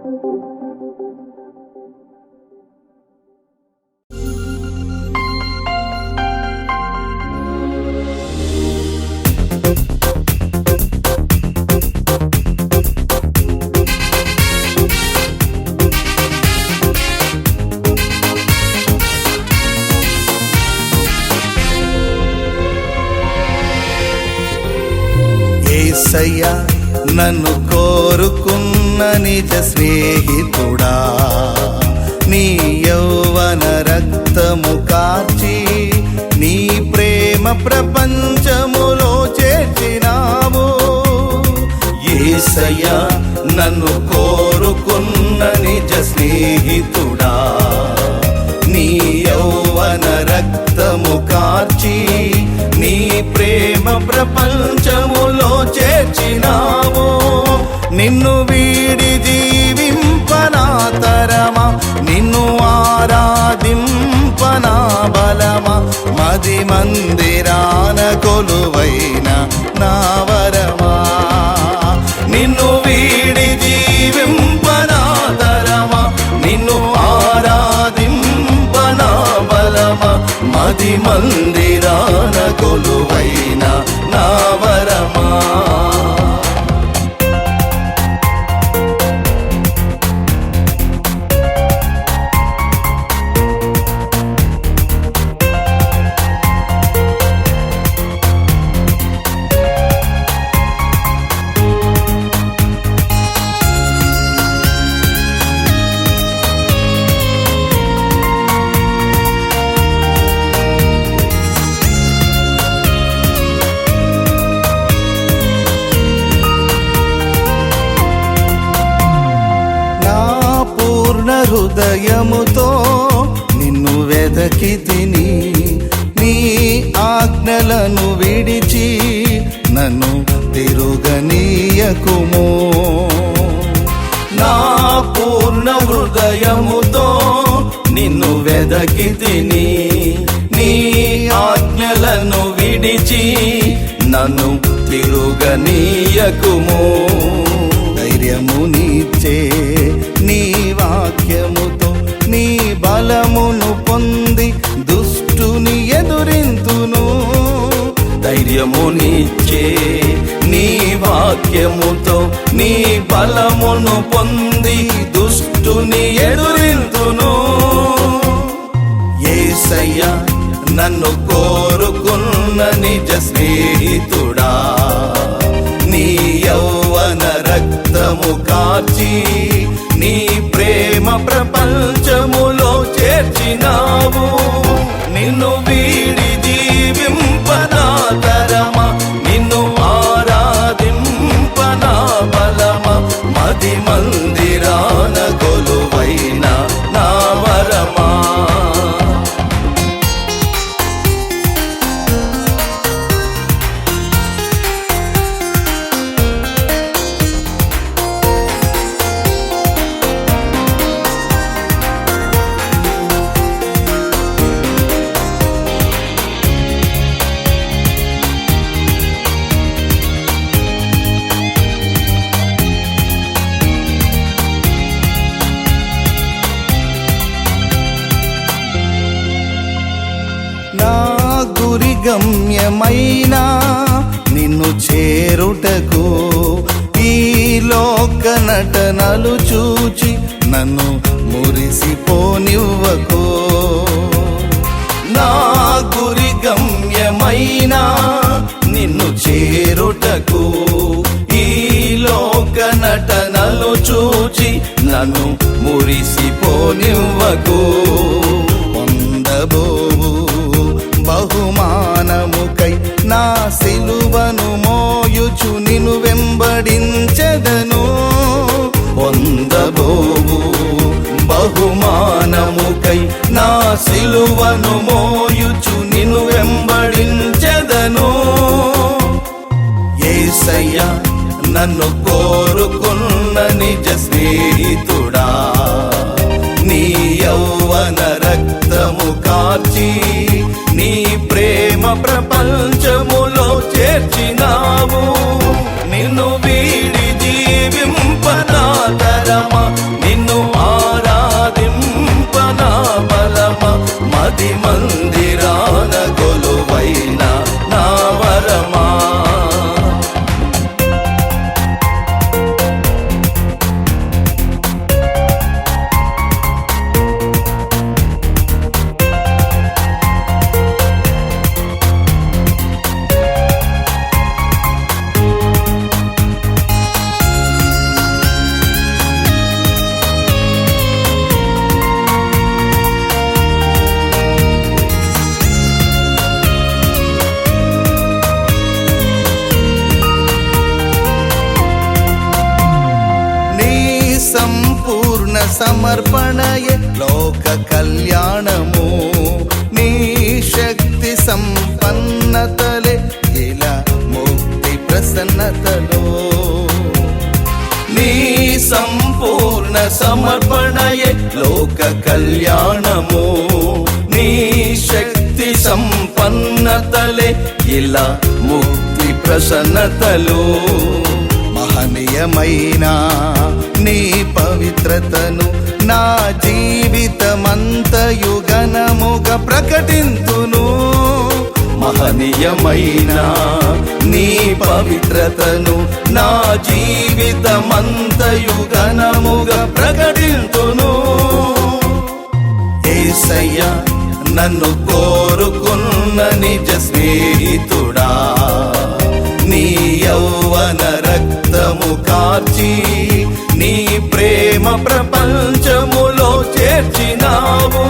యేసయ్యా నన్ను కోరుకున్న నిజ స్నేహితుడా, నీ యౌవన రక్తము కార్చి నీ ప్రేమ ప్రపంచములో చేర్చినావు. యేసయ్యా నన్ను కోరుకున్న నిజ స్నేహితుడా, నీ యౌవన రక్తము కార్చి నీ ప్రేమ ప్రపంచములో చేర్చినావు. నిన్ను వీడి జీవింపనా తరమా, నిన్ను ఆరాధింపనా బలమా, మది మందిరాన కొలువైన నా వరమా. నిన్ను వీడి జీవింపనా తరమా, నిన్ను ఆరాధింపనా బలమా, మది మందిరాన కొలువైన నా వరమా. హృదయముతో నిన్ను వెదకి తిని, నీ ఆజ్ఞలను విడిచి నన్ను తిరుగనీయకుము. నా పూర్ణ హృదయముతో నిన్ను వెదకి తిని, నీ ఆజ్ఞలను విడిచి నన్ను తిరుగనీయకుము. ధైర్యమునిచ్చే నీ వాక్యముతో నీ బలమును పొంది దుష్టుని ఎదురింతును. ధైర్యమునిచ్చే నీ వాక్యముతో నీ బలమును పొంది దుష్టుని ఎదురింతును. యేసయ్యా నన్ను కోరుకున్న నిజ స్నేహితుడా, నీ యౌవన రక్తము కార్చి నీ ప్రేమ ప్రపంచములో చేర్చినావు. నిన్ను వీడి జీవింపనా తరమా, నిన్ను ఆరాధింపనా బలమా, మది మందిరాన కొలువైన నా వరమా. గమ్యమైనా నిన్ను చేరుటకు ఈ లోక నటనలు చూచి నన్ను మురిసిపోనివ్వకు. నా గురి గమ్యమైనా నిన్ను చేరుటకు ఈ లోక నటనలు చూచి నన్ను మురిసిపోనివ్వకు. పొందబోవు బహుమానముకై నా సిలువను మోయుచు నిన్ను వెంబడించెదను. పొందబోవు బహుమానముకై నా సిలువను మోయుచు నిన్ను వెంబడించెదను. యేసయ్యా నన్ను కోరుకున్న నిజ స్నేహితుడా, నీ యౌవన రక్తము కార్చి నీ ప్రేమ ప్రపంచములో చేర్చినావు. నిన్ను వీడి జీవింపనా తరమా, ఆది మందిరాన కొలువైన నా వరమా. సంపూర్ణ సమర్పణయే లోక కళ్యాణము, నీ శక్తి సంపన్నతలే ఇలా ముక్తి ప్రసన్నతలో. నీ సంపూర్ణ సమర్పణయే లోక కళ్యాణము, నీ శక్తి సంపన్నతలే ఇలా ముక్తి ప్రసన్నతలో. మహనీయమైన నీ పవిత్రతను నా జీవితమంతయు ఘనముగా ప్రకటింతును. మహనీయమైన నీ పవిత్రతను నా జీవితమంతయు ఘనముగా ప్రకటింతును. యేసయ్యా నన్ను కోరుకున్న నిజ స్నేహితుడా, నీ యౌవన రక్తము కార్చి నీ ప్రేమ ప్రపంచములో చేర్చినావు.